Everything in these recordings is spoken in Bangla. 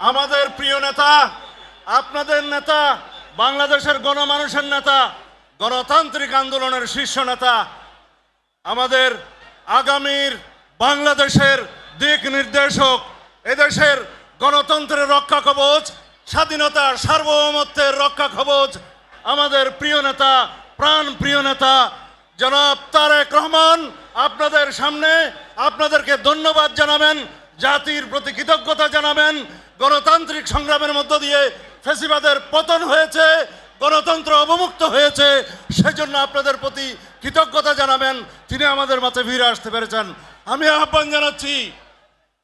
আমাদের প্রিয় নেতা, আপনাদের নেতা, বাংলাদেশের গণমানুষের নেতা, গণতান্ত্রিক আন্দোলনের শীর্ষ নেতা, আমাদের আগামীর বাংলাদেশের দিক নির্দেশক, এদেশের গণতন্ত্রের রক্ষা কবচ, স্বাধীনতার সার্বভৌমত্বের রক্ষা কবচ, আমাদের প্রিয় নেতা, প্রাণ প্রিয় নেতা জনাব তারেক রহমান আপনাদের সামনে আপনাদেরকে ধন্যবাদ জানাবেন, জাতির প্রতি কৃতজ্ঞতা জানাবেন। গণতান্ত্রিক সংগ্রামের মধ্য দিয়ে ফ্যাসিবাদের পতন হয়েছে, গণতন্ত্র অবমুক্ত হয়েছে, সেজন্য আপনাদের প্রতি কৃতজ্ঞতা জানাবেন। তিনি আমাদের মাঝে ফিরে আসতে পেরেছেন। আমি আহ্বান জানাচ্ছি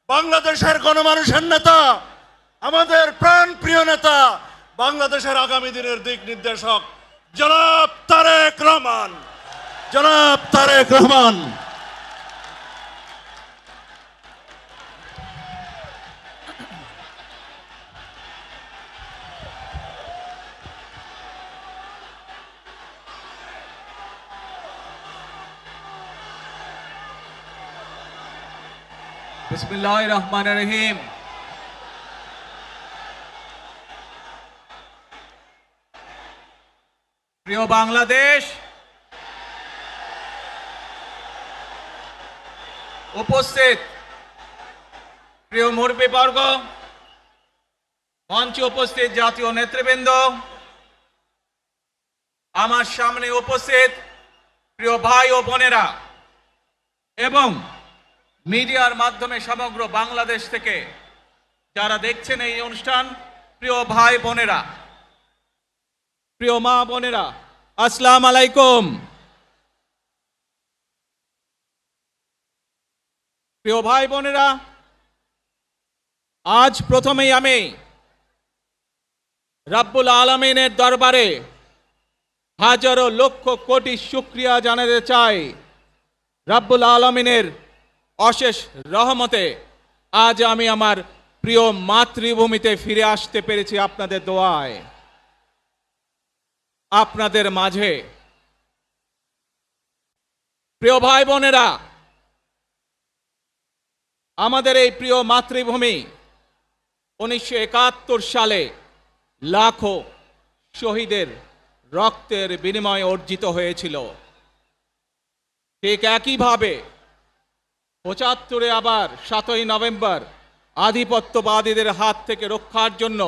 বাংলাদেশের গণমানুষের নেতা, আমাদের প্রাণ প্রিয় নেতা, বাংলাদেশের আগামী দিনের দিক নির্দেশক জনাব তারেক রহমান, জনাব তারেক রহমান। বিসমিল্লাহির রহমানির রহিম। প্রিয় বাংলাদেশ, উপস্থিত প্রিয় মুরব্বীবর্গ, মঞ্চে উপস্থিত জাতীয় নেতৃবৃন্দ, আমার সামনে উপস্থিত প্রিয় ভাই ও বোনেরা এবং মিডিয়ার মাধ্যমে সমগ্র বাংলাদেশ থেকে যারা দেখছেন এই অনুষ্ঠান, প্রিয় ভাই বোনেরা, প্রিয় মা বোনেরা, আসসালামু আলাইকুম। প্রিয় ভাই বোনেরা, আজ প্রথমেই আমি রাব্বুল আলামিনের দরবারে হাজারো লক্ষ কোটি শুকরিয়া জানাতে চাই। রাব্বুল আলামিনের অশেষ রহমতে আজ আমি আমার প্রিয় মাতৃভূমিতে ফিরে আসতে পেরেছি আপনাদের দোয়ায়। আপনাদের মাঝে প্রিয় ভাই বোনেরা, আমাদের এই প্রিয় মাতৃভূমি 1971 সালে লাখো শহীদের রক্তের বিনিময়ে অর্জিত হয়েছিল। ঠিক একইভাবে 75-এ আবার 7ই নভেম্বর আধিপত্যবাদীদের হাত থেকে রক্ষার জন্য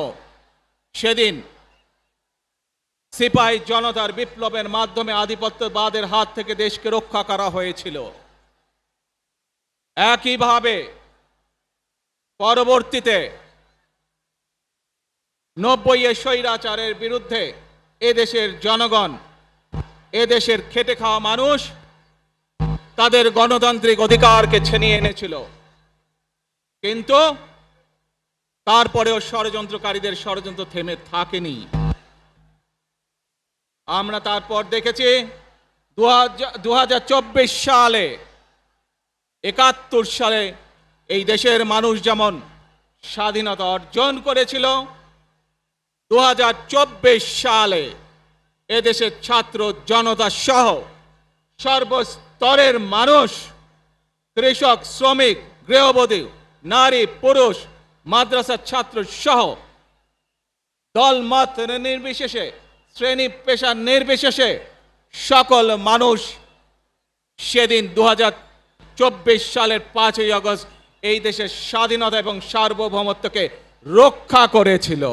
সেদিন সিপাহী জনতার বিপ্লবের মাধ্যমে আধিপত্যবাদের হাত থেকে দেশকে রক্ষা করা হয়েছিল। একইভাবে পরবর্তীতে 90-এ স্বৈরাচারের বিরুদ্ধে এদেশের জনগণ, এদেশের খেটে খাওয়া মানুষ তাদের গণতান্ত্রিক অধিকারকে ছিনিয়ে এনেছিল। কিন্তু তারপরেও ষড়যন্ত্রকারীদের ষড়যন্ত্র থেমে থাকেনি। আমরা তারপর দেখেছি 2024 সালে, 71 সালে এই দেশের মানুষ যেমন স্বাধীনতা অর্জন করেছিল, 2024 সালে এদেশের ছাত্র জনতা সহ সর্বস্তরের মানুষ, কৃষক, শ্রমিক, গৃহবধূ, নারী, পুরুষ, মাদ্রাসার ছাত্র সহ দলমত নির্বিশেষে, শ্রেণী পেশা নির্বিশেষে সকল মানুষ সেদিন 2024 সালের 5ই আগস্ট এই দেশের স্বাধীনতা এবং সার্বভৌমত্বকে রক্ষা করেছিল।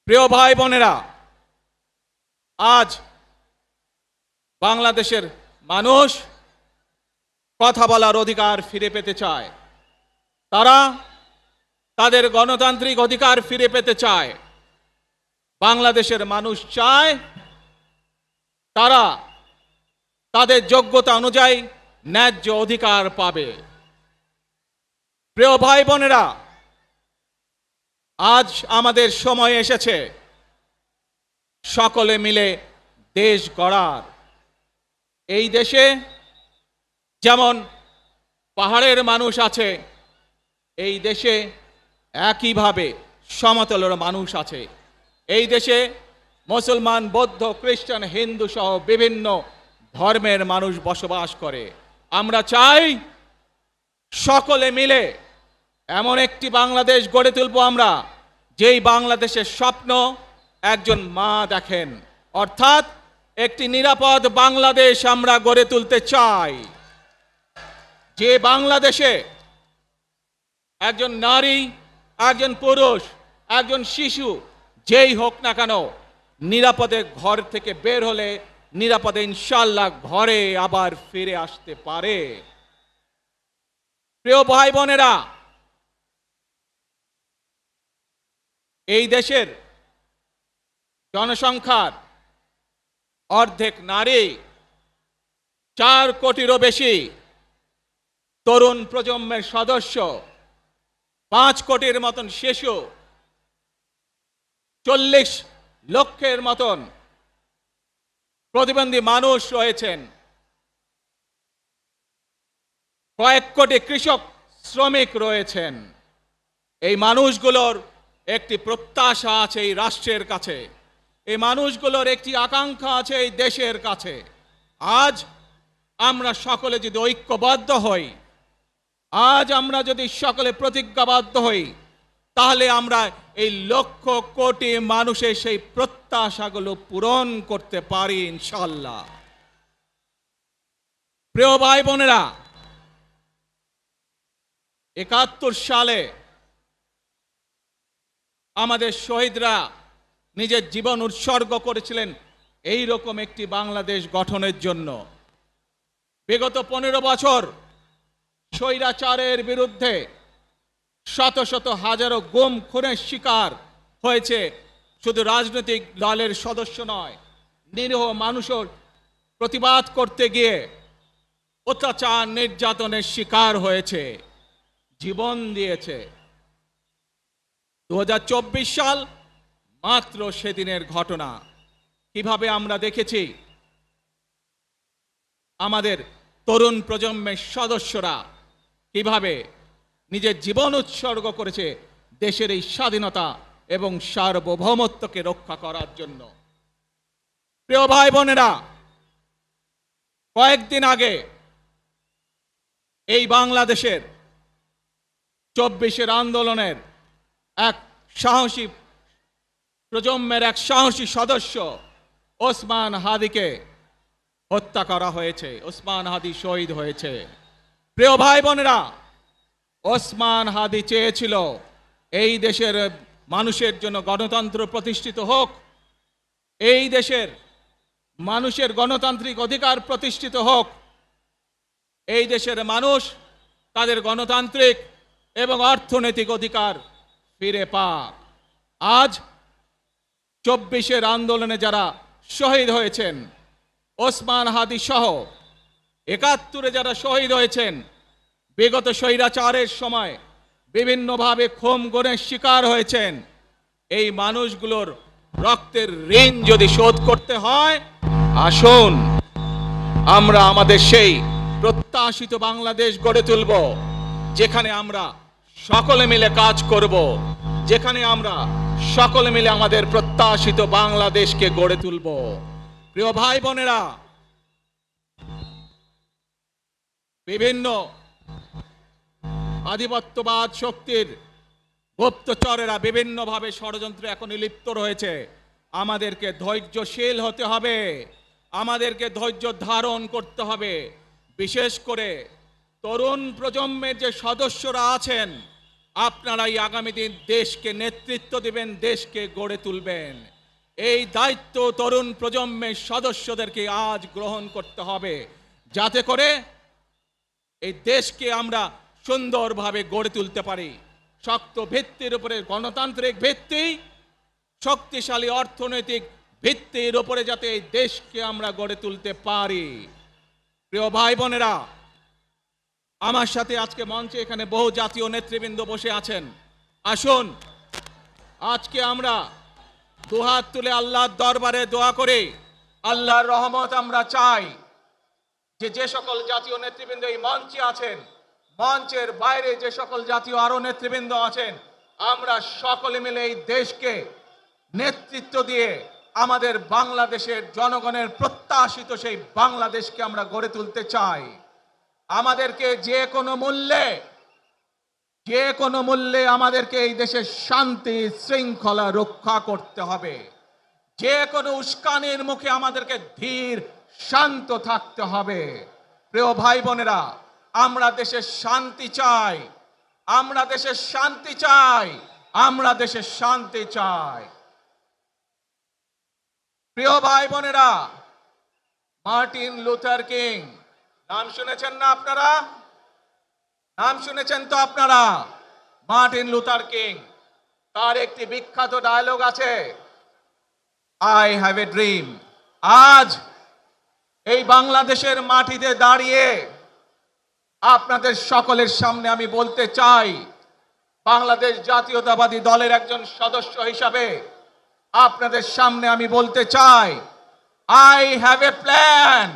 প্রিয় ভাই বোনেরা, আজ বাংলাদেশের মানুষ কথা বলার অধিকার ফিরে পেতে চায়। তারা তাদের গণতান্ত্রিক অধিকার ফিরে পেতে চায়। বাংলাদেশের মানুষ চায় তারা তাদের যোগ্যতা অনুযায়ী ন্যায্য অধিকার পাবে। প্রিয় ভাই বোনেরা, আজ আমাদের সময় এসেছে সকলে মিলে দেশ গড়ার। এই দেশে যেমন পাহাড়ের মানুষ আছে, এই দেশে একইভাবে সমতলের মানুষ আছে। এই দেশে মুসলমান, বৌদ্ধ, খ্রিস্টান, হিন্দু সহ বিভিন্ন ধর্মের মানুষ বসবাস করে। আমরা চাই সকলে মিলে এমন একটি বাংলাদেশ গড়ে তুলব আমরা, যেই বাংলাদেশের স্বপ্ন একজন মা দেখেন। অর্থাৎ একটি নিরাপদ বাংলাদেশ আমরা গড়ে তুলতে চাই, যে বাংলাদেশে একজন নারী, একজন পুরুষ, একজন শিশু যেই হোক না কেন, নিরাপদে ঘর থেকে বের হলে নিরাপদে ইনশাআল্লাহ ঘরে আবার ফিরে আসতে পারে। প্রিয় ভাই বোনেরা, এই দেশের জনসংখ্যার অর্ধেক নারী, 4 কোটিরও বেশি তরুণ প্রজন্মের সদস্য, 5 কোটির মতন শিশু, 40 লক্ষের মতন প্রতিবন্ধী মানুষ রয়েছেন, কয়েক কোটি কৃষক শ্রমিক রয়েছেন। এই মানুষগুলোর একটি প্রত্যাশা আছে এই রাষ্ট্রের কাছে, এই মানুষগুলোর একটি আকাঙ্ক্ষা আছে এই দেশের কাছে। আজ আমরা সকলে যদি ঐক্যবদ্ধ হই, আজ আমরা যদি সকলে প্রতিজ্ঞাবদ্ধ হই, তাহলে আমরা এই লক্ষ কোটি মানুষের সেই প্রত্যাশাগুলো পূরণ করতে পারি ইনশাআল্লাহ। প্রিয় ভাই বোনেরা, 71 সালে আমাদের শহীদরা নিজের জীবন উৎসর্গ করেছিলেন এই রকম একটি বাংলাদেশ গঠনের জন্য। বিগত 15 বছর স্বৈরাচারের বিরুদ্ধে শত শত হাজারো গুম খুনের শিকার হয়েছে শুধু রাজনৈতিক দলের সদস্য নয়, নিরীহ মানুষের প্রতিবাদ করতে গিয়ে অত্যাচার নির্যাতনের শিকার হয়েছে, জীবন দিয়েছে। 2024 সাল মাত্র সেদিনের ঘটনা। কিভাবে আমরা দেখেছি আমাদের তরুণ প্রজন্মের সদস্যরা কিভাবে নিজের জীবন উৎসর্গ করেছে দেশের এই স্বাধীনতা এবং সার্বভৌমত্বকে রক্ষা করার জন্য। প্রিয় ভাই বোনেরা, কয়েকদিন আগে এই বাংলাদেশের 24-এর আন্দোলনের এক সাহসী প্রজন্মের এক সাহসী সদস্য ওসমান হাদিকে হত্যা করা হয়েছে, ওসমান হাদি শহীদ হয়েছে। প্রিয় ভাই বোনেরা, ওসমান হাদি চেয়েছিল এই দেশের মানুষের জন্য গণতন্ত্র প্রতিষ্ঠিত হোক, এই দেশের মানুষের গণতান্ত্রিক অধিকার প্রতিষ্ঠিত হোক, এই দেশের মানুষ তাদের গণতান্ত্রিক এবং অর্থনৈতিক অধিকার ফিরে পাক। আজ 24-এর আন্দোলনে যারা শহীদ হয়েছেন, ওসমান হাদি সহ 71-এ যারা শহীদ হয়েছেন, বিগত স্বৈরাচারের সময় বিভিন্নভাবে খুন গুমের শিকার হয়েছেন, এই মানুষগুলোর রক্তের ঋণ যদি শোধ করতে হয়, আসুন আমরা আমাদের সেই প্রত্যাশিত বাংলাদেশ গড়ে তুলব, যেখানে আমরা সকলে মিলে কাজ করব, যেখানে আমরা সকলে মিলে আমাদের প্রত্যাশিত বাংলাদেশকে গড়ে তুলব। প্রিয় ভাই বোনেরা, বিভিন্ন আধিপত্যবাদ শক্তির গুপ্তচরেরা বিভিন্নভাবে ষড়যন্ত্রে এখন লিপ্ত রয়েছে। আমাদেরকে ধৈর্যশীল হতে হবে, আমাদেরকে ধৈর্য ধারণ করতে হবে। বিশেষ করে তরুণ প্রজন্মের যে সদস্যরা আছেন, আপনারাই আগামী দিন দেশকে নেতৃত্ব দিবেন, দেশকে গড়ে তুলবেন। এই দায়িত্ব তরুণ প্রজন্মের সদস্যদেরকে আজ গ্রহণ করতে হবে, যাতে করে এই দেশকে আমরা সুন্দরভাবে গড়ে তুলতে পারি। শক্ত ভিত্তির উপরে গণতান্ত্রিক ভিত্তি, শক্তিশালী অর্থনৈতিক ভিত্তির উপরে যাতে এই দেশকে আমরা গড়ে তুলতে পারি। প্রিয় ভাই বোনেরা, আমার সাথে আজকে মঞ্চে এখানে বহু জাতীয় নেতৃবৃন্দ বসে আছেন। আসুন আজকে আমরা দুহাত তুলে আল্লাহর দরবারে দোয়া করি, আল্লাহর রহমত আমরা চাই। যে সকল জাতীয় নেতৃবৃন্দ এই মঞ্চে আছেন, মঞ্চের বাইরে যে সকল জাতীয় আরো নেতৃবৃন্দ আছেন, আমরা সকলে মিলে এই দেশকে নেতৃত্ব দিয়ে আমাদের বাংলাদেশের জনগণের প্রত্যাশিত সেই বাংলাদেশকে আমরা গড়ে তুলতে চাই। আমাদেরকে যে কোনো মূল্যে যে কোনো মূল্যে আমাদেরকে এই দেশের শান্তি শৃঙ্খলা রক্ষা করতে হবে। যে কোনো উস্কানির মুখে আমাদেরকে ধীর শান্ত থাকতে হবে। প্রিয় ভাই বোনেরা, আমরা দেশের শান্তি চাই, আমরা দেশের শান্তি চাই, আমরা দেশের শান্তি চাই। প্রিয় ভাই বোনেরা, মার্টিন লুথার কিং নাম শুনেছেন না আপনারা? নাম শুনেছেন তো আপনারা? মার্টিন লুথার কিং, তার একটি বিখ্যাত ডায়লগ আছে, আই হ্যাভ এ ড্রিম। আজ এই বাংলাদেশের মাটিতে দাঁড়িয়ে আপনাদের সকলের সামনে আমি বলতে চাই, বাংলাদেশ জাতীয়তাবাদী দলের একজন সদস্য হিসাবে আপনাদের সামনে আমি বলতে চাই, I have a plan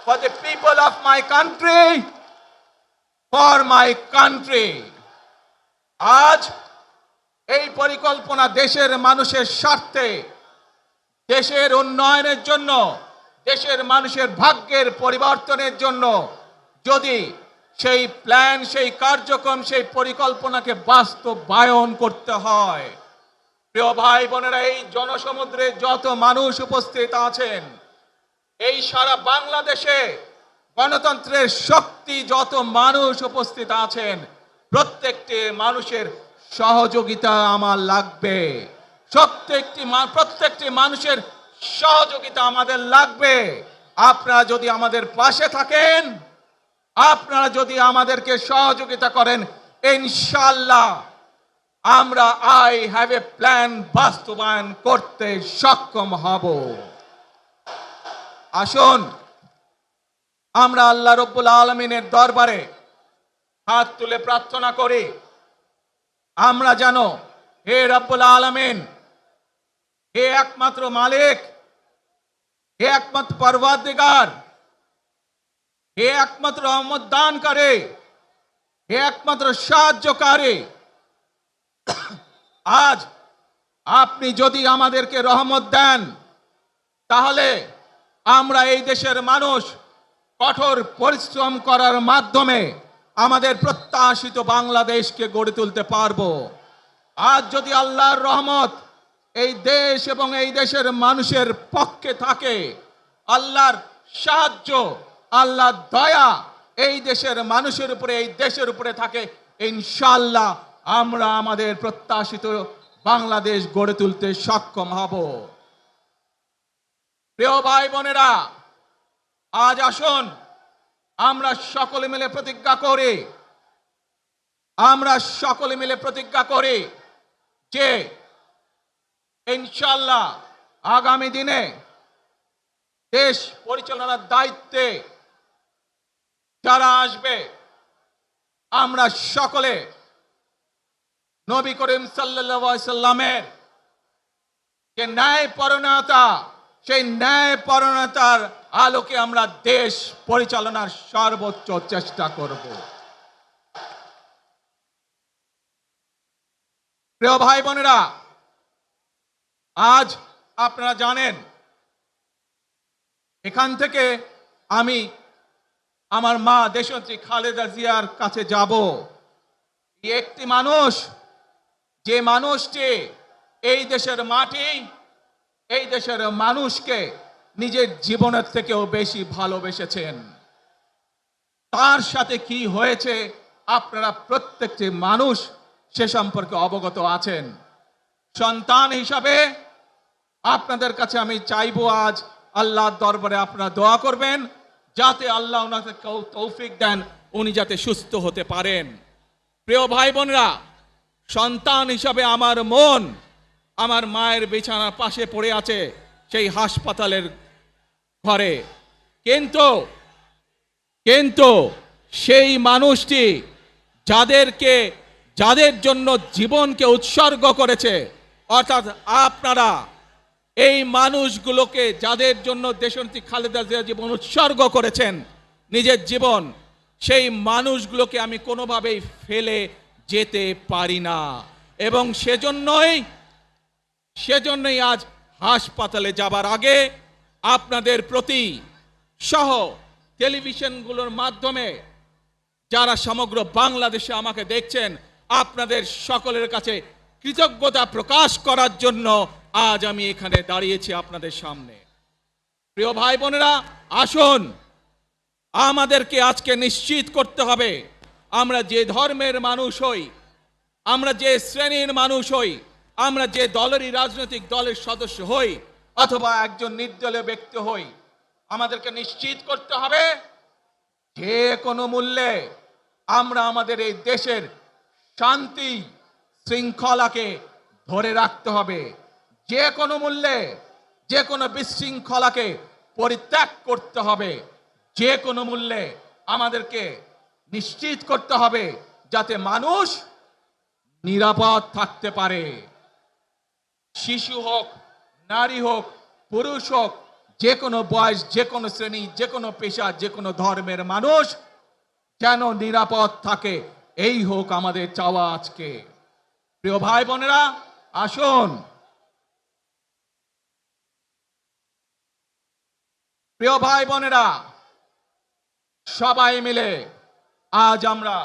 for the people of my country, for my country. আজ এই পরিকল্পনা দেশের মানুষের স্বার্থে, দেশের উন্নয়নের জন্য, দেশের মানুষের ভাগ্যের পরিবর্তনের জন্য যদি সেই প্ল্যান, সেই কার্যক্রম, সেই পরিকল্পনাকে বাস্তবায়ন করতে হয়, প্রিয় ভাই বোনেরা, এই জনসমুদ্রে যত মানুষ উপস্থিত আছেন, এই সারা বাংলাদেশে গণতন্ত্রের শক্তি যত মানুষ উপস্থিত আছেন, প্রত্যেকটি মানুষের সহযোগিতা আমার লাগবে। প্রত্যেকটি মানুষের সহযোগিতা আমাদের লাগবে। আপনারা যদি আমাদের পাশে থাকেন, আপনারা যদি আমাদেরকে সহযোগিতা করেন, ইনশাআল্লাহ আমরা আই হ্যাভ এ প্ল্যান বাস্তবায়ন করতে সক্ষম হব। আসুন আমরা আল্লাহ রব্বুল আলামিনের দরবারে হাত তুলে প্রার্থনা করি, আমরা জানো, হে রব্বুল আলামিন, হে একমাত্র মালিক, হে একমাত্র পরওয়ারদিগার, হে একমাত্র রহমত দানকারী, হে একমাত্র সাহায্যকারী, আজ আপনি যদি আমাদেরকে রহমত দেন, তাহলে আমরা এই দেশের মানুষ কঠোর পরিশ্রম করার মাধ্যমে আমাদের প্রত্যাশিত বাংলাদেশকে গড়ে তুলতে পারবো। আজ যদি আল্লাহর রহমত এই দেশ এবং এই দেশের মানুষের পক্ষে থাকে, আল্লাহর সাহায্য, আল্লাহর দয়া এই দেশের মানুষের উপরে, এই দেশের উপরে থাকে, ইনশাআল্লাহ আমরা আমাদের প্রত্যাশিত বাংলাদেশ গড়ে তুলতে সক্ষম হব। প্রিয় ভাই বোনেরা, আজ আসুন আমরা সকলে মিলে প্রতিজ্ঞা করি, আমরা সকলে মিলে প্রতিজ্ঞা করি যে ইনশাআল্লাহ আগামী দিনে দেশ পরিচালনার দায়িত্বে যারা আসবে, আমরা সকলে নবী করিম সাল্লাল্লাহু আলাইহি সাল্লামের যে ন্যায়পরায়ণতা, সেই ন্যায়পরায়ণতার আলোকে আমরা দেশ পরিচালনার সর্বোচ্চ চেষ্টা করব। প্রিয় ভাই বোনেরা, আজ আপনারা জানেন, এখান থেকে আমি আমার মা দেশনেত্রী খালেদা জিয়ার কাছে যাব। একটি মানুষ, যে মানুষটি এই দেশের মাটি, এই দেশের মানুষকে নিজের জীবনের থেকেও বেশি ভালোবেসেছেন, তার সাথে কি হয়েছে আপনারা প্রত্যেকটি মানুষ সে সম্পর্কে অবগত আছেন। সন্তান হিসাবে আপনাদের কাছে আমি চাইবো, আজ আল্লাহর দরবারে আপনারা দোয়া করবেন, যাতে আল্লাহ ওনাকে তৌফিক দেন, উনি যাতে সুস্থ হতে পারেন। প্রিয় ভাই বোনেরা, সন্তান হিসাবে আমার মন আমার মায়ের বিছানার পাশে পড়ে আছে সেই হাসপাতালের ঘরে, কিন্তু সেই মানুষটি যাদের জন্য জীবনকে উৎসর্গ করেছে, অর্থাৎ আপনারা এই মানুষগুলোকে, যাদের জন্য দেশনেত্রী খালেদা জিয়া জীবন উৎসর্গ করেছেন, নিজের জীবন, সেই মানুষগুলোকে আমি কোনোভাবেই ফেলে যেতে পারি না। এবং সেজন্যই আজ হাসপাতালে যাবার আগে আপনাদের প্রতি সহ টেলিভিশনগুলোর মাধ্যমে যারা সমগ্র বাংলাদেশে আমাকে দেখছেন, আপনাদের সকলের কাছে কৃতজ্ঞতা প্রকাশ করার জন্য আজ আমি এখানে দাঁড়িয়েছি আপনাদের সামনে। প্রিয় ভাই বোনেরা, আসুন আমাদেরকে আজকে নিশ্চিত করতে হবে, আমরা যে ধর্মের মানুষ হই, আমরা যে শ্রেণীর মানুষ হই, আমরা যে দলেরই রাজনৈতিক দলের সদস্য হই অথবা একজন নির্দলীয় ব্যক্তি হই, আমাদেরকে নিশ্চিত করতে হবে যে কোনো মূল্যে আমরা আমাদের এই দেশের শান্তি শৃঙ্খলাকে ধরে রাখতে হবে। যে কোনো মূল্যে যে কোনো বিশৃঙ্খলাকে পরিত্যাগ করতে হবে। যে কোনো মূল্যে আমাদেরকে নিশ্চিত করতে হবে যাতে মানুষ নিরাপদ থাকতে পারে। শিশু হোক, নারী হোক, পুরুষ হোক, যে কোনো বয়স, যে কোনো শ্রেণী, যে কোনো পেশা, যে কোনো ধর্মের মানুষ যেন নিরাপদ থাকে, এই হোক আমাদের চাওয়া আজকে। প্রিয় ভাই বোনেরা, আসুন প্রিয় ভাই বোনেরা, সবাই মিলে আজ আমরা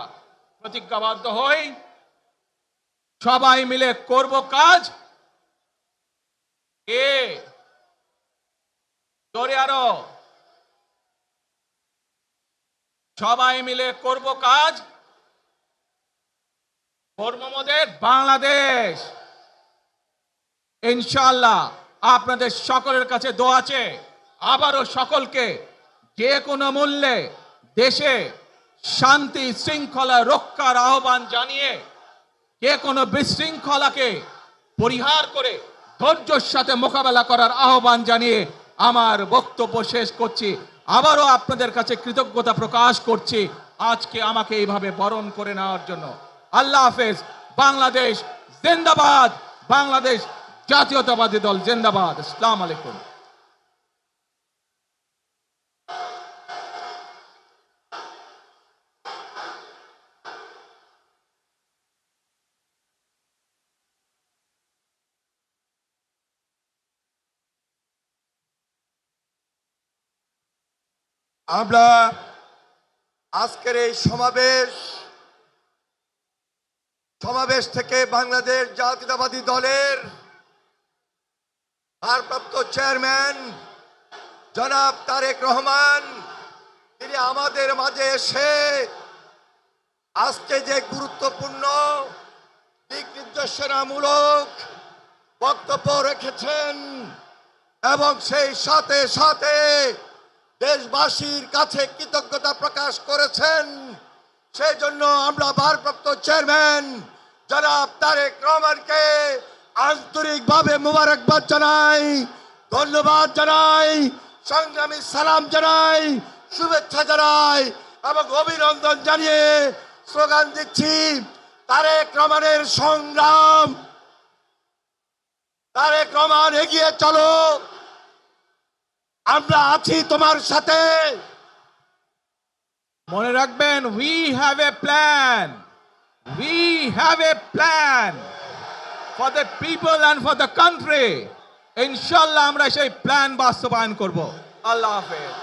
প্রতিজ্ঞাবদ্ধ হই, সবাই মিলে করব কাজ। জোরে আরো, সবাই মিলে করব কাজ, কর্মমোদের বাংলাদেশ। ইনশাআল্লাহ আপনাদের সকলের কাছে দোয়া আছে, আবারও সকলকে যে কোনো মূল্যে দেশে শান্তি শৃঙ্খলা রক্ষার আহ্বান জানিয়ে যে কোনো বিশৃঙ্খলাকে পরিহার করে ধৈর্যের সাথে মোকাবেলা করার আহ্বান জানিয়ে আমার বক্তব্য শেষ করছি। আবারও আপনাদের কাছে কৃতজ্ঞতা প্রকাশ করছি আজকে আমাকে এইভাবে বরণ করে নেওয়ার জন্য। আল্লাহ হাফেজ। বাংলাদেশ জিন্দাবাদ, বাংলাদেশ জাতীয়তাবাদী দল জিন্দাবাদ। আসসালামু আলাইকুম। আমরা আজকের এই সমাবেশ থেকে বাংলাদেশ জাতীয়তাবাদী দলের ভারপ্রাপ্ত চেয়ারম্যান জনাব তারেক রহমান, তিনি আমাদের মাঝে এসে আজকে যে গুরুত্বপূর্ণ দিক নির্দেশনামূলক বক্তব্য রেখেছেন এবং সেই সাথে সাথে দেশবাসীর কাছে কৃতজ্ঞতা প্রকাশ করেছেন, সেই জন্য আমরা ভারপ্রাপ্ত চেয়ারম্যান জনাব তারেক রহমানকে আন্তরিকভাবে মুবারকবাদ জানাই, ধন্যবাদ জানাই, সংগ্রামী সালাম জানাই, শুভেচ্ছা জানাই এবং অভিনন্দন জানিয়ে স্লোগান দিচ্ছি, তারেক রহমানের সংগ্রাম, তারেক রহমান এগিয়ে চলো, আমরা আছি তোমার সাথে। মনে রাখবেন, we have a plan, we have a plan for the people and for the country। ইনশাআল্লাহ আমরা সেই প্ল্যান বাস্তবায়ন করব। আল্লাহ হাফেজ।